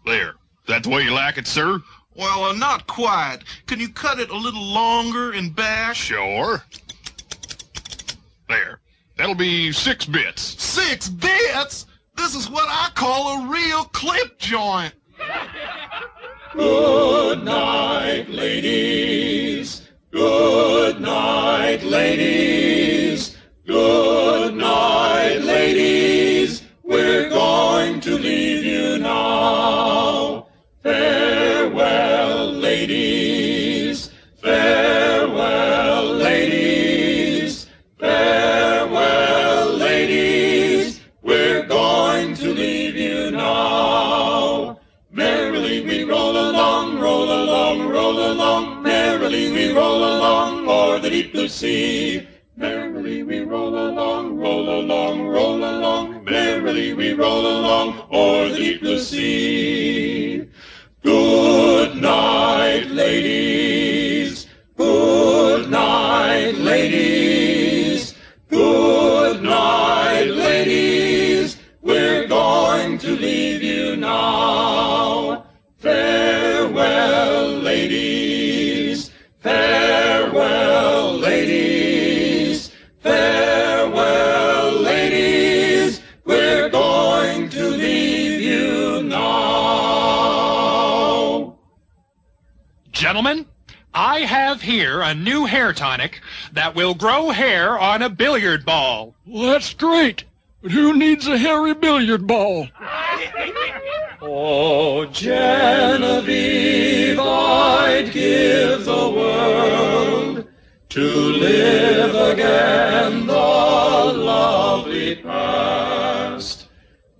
There. That the way you like it, sir? Well, not quite. Can you cut it a little longer and back? Sure. There. That'll be 6 bits. 6 bits? This is what I call a real clip joint. Good night, ladies. Good night, ladies. Good night, ladies. We're going to leave you now. Farewell, ladies. Farewell, ladies. Farewell, ladies. We're going to leave you now. Merrily we roll along, roll along, roll along. Merrily we roll along o'er the deep blue sea. Merrily we roll along, roll along, roll along. Merrily we roll along o'er the deep blue sea. Good night, ladies. Good night, ladies. Good night, ladies. We're going to leave you now. Farewell, ladies. Farewell, ladies. Farewell, ladies. We're going to leave you now. Gentlemen, I have here a new hair tonic that will grow hair on a billiard ball. Well, that's great. But who needs a hairy billiard ball? Oh, Genevieve, I'd give the world to live again the lovely past.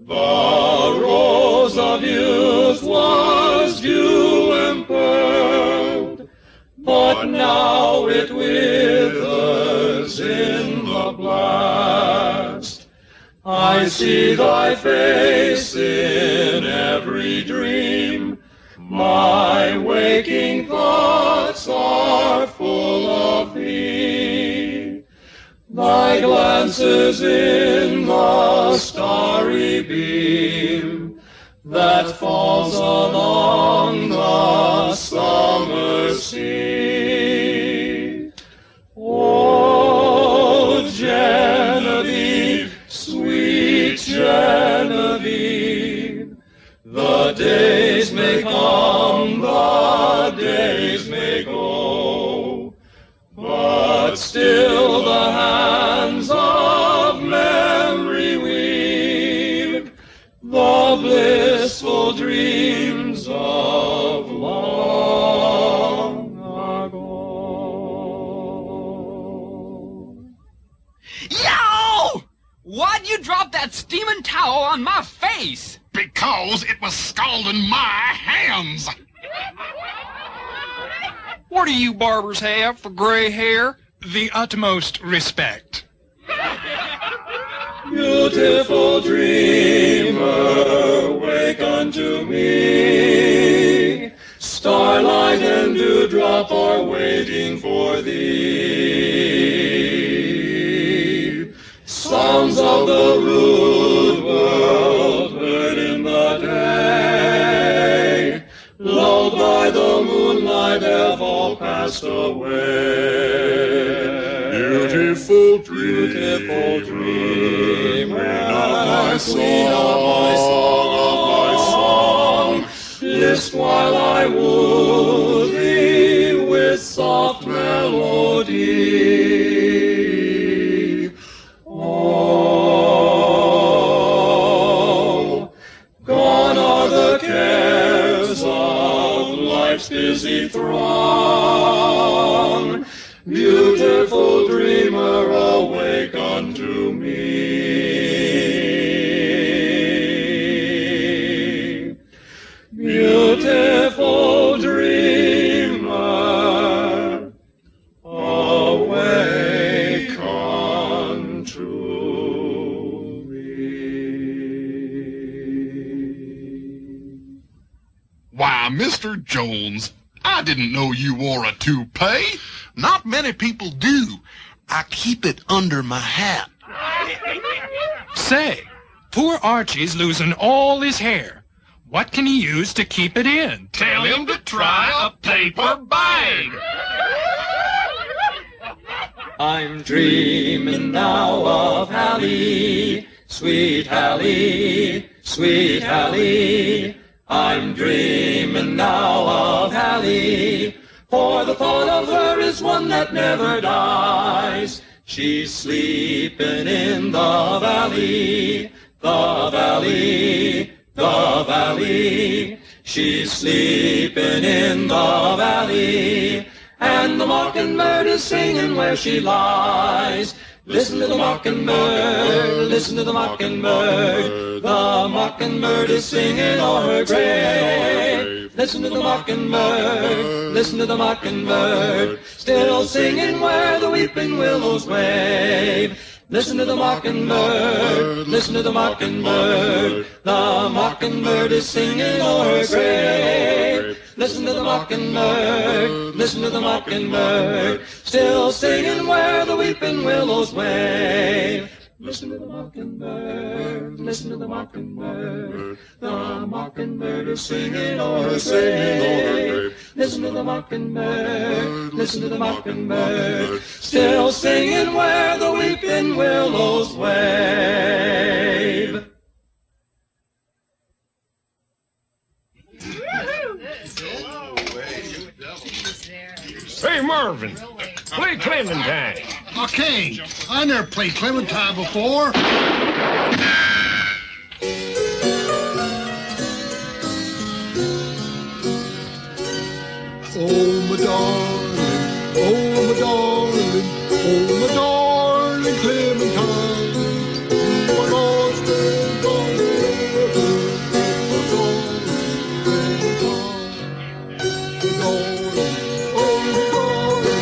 The rose of youth was dew empurpled, but now it withers in the blast. I see thy face in every dream. My waking thoughts are full of thee. Thy glances in the starry beam that falls along the summer sea. Oh, Genevieve, sweet Genevieve, the days may come, the days may go, but still the hands of memory weave the blissful dreams of long ago. Yow! Why'd you drop that steaming towel on my face? Because it was scalding my hands. What do you barbers have for gray hair? The utmost respect. Beautiful dreamer, wake unto me. Starlight and dewdrop are waiting for thee. Sounds of the rude world heard in the day, lulled by the moonlight, have all passed away. Beautiful dreamer, queen of my song, list while I woo thee with soft melody. Oh, gone are the cares of life's busy throng. Beautiful dreamer, awake unto me. Beautiful dreamer, awake unto me. Why, Mr. Jones, I didn't know you wore a toupee. Not many people do. I keep it under my hat. Say, poor Archie's losing all his hair. What can he use to keep it in? Tell him to try a paper bag. I'm dreaming now of Hallie, sweet Hallie, sweet Hallie. I'm dreaming now of Hallie, for the thought of her is one that never dies. She's sleeping in the valley, the valley, the valley. She's sleeping in the valley, and the mockingbird is singing where she lies. Listen to the mockingbird, listen to the mockingbird. The mockingbird is singing o'er her grave. Listen to the mockingbird, listen to the mockingbird, still singing where the weeping willows wave. Listen to the mockingbird, listen to the mockingbird. The mockingbird is singing o'er her grave. Listen to the mockingbird, listen to the mockingbird, still singing where the weeping willows wave. Listen to the mockingbird, listen to the mockingbird. The mockingbird is singing o'er her grave. Listen to the mockingbird, listen to the mockingbird, still singing where the weeping willows wave. Hey, Marvin, play Clementine. Okay, I never played Clementine before. Oh, my darling, oh, my darling, oh, my darling Clementine. You are lost and gone forever, my darling Clementine. Darling, oh, my darling,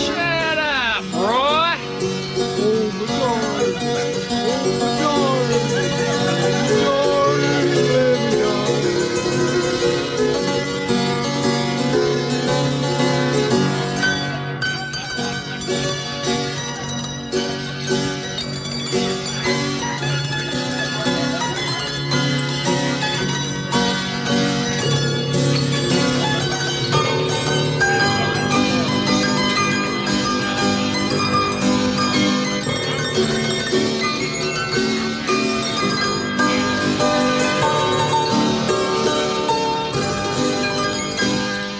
Shut up, Roy.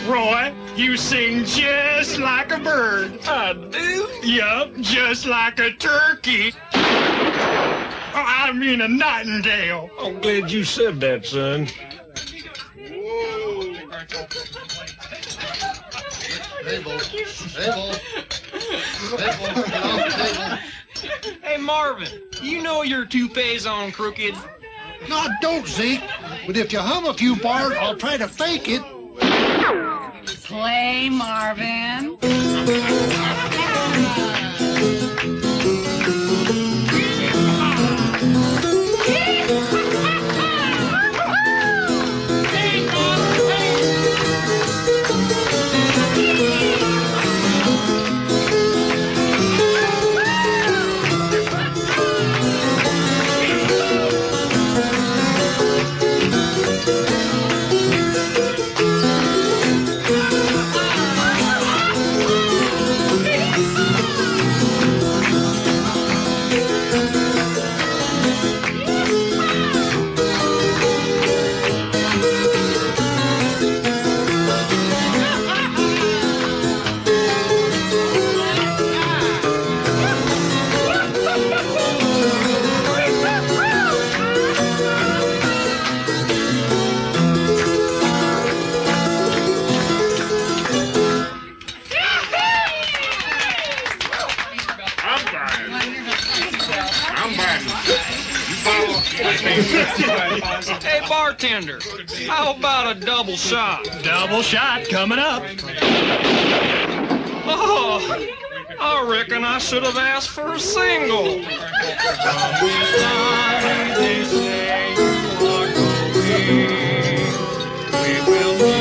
Roy, you sing just like a bird. I do? Yup, just like a turkey. Oh, I mean a nightingale. I'm glad you said that, son. Hey, Marvin, you know your toupee's on crooked. No, I don't, Zeke. But if you hum a few bars, I'll try to fake it. Play, Marvin. Hey, bartender, how about a double shot? Double shot coming up. Oh, I reckon I should have asked for a single. From this valley they say you are going. We will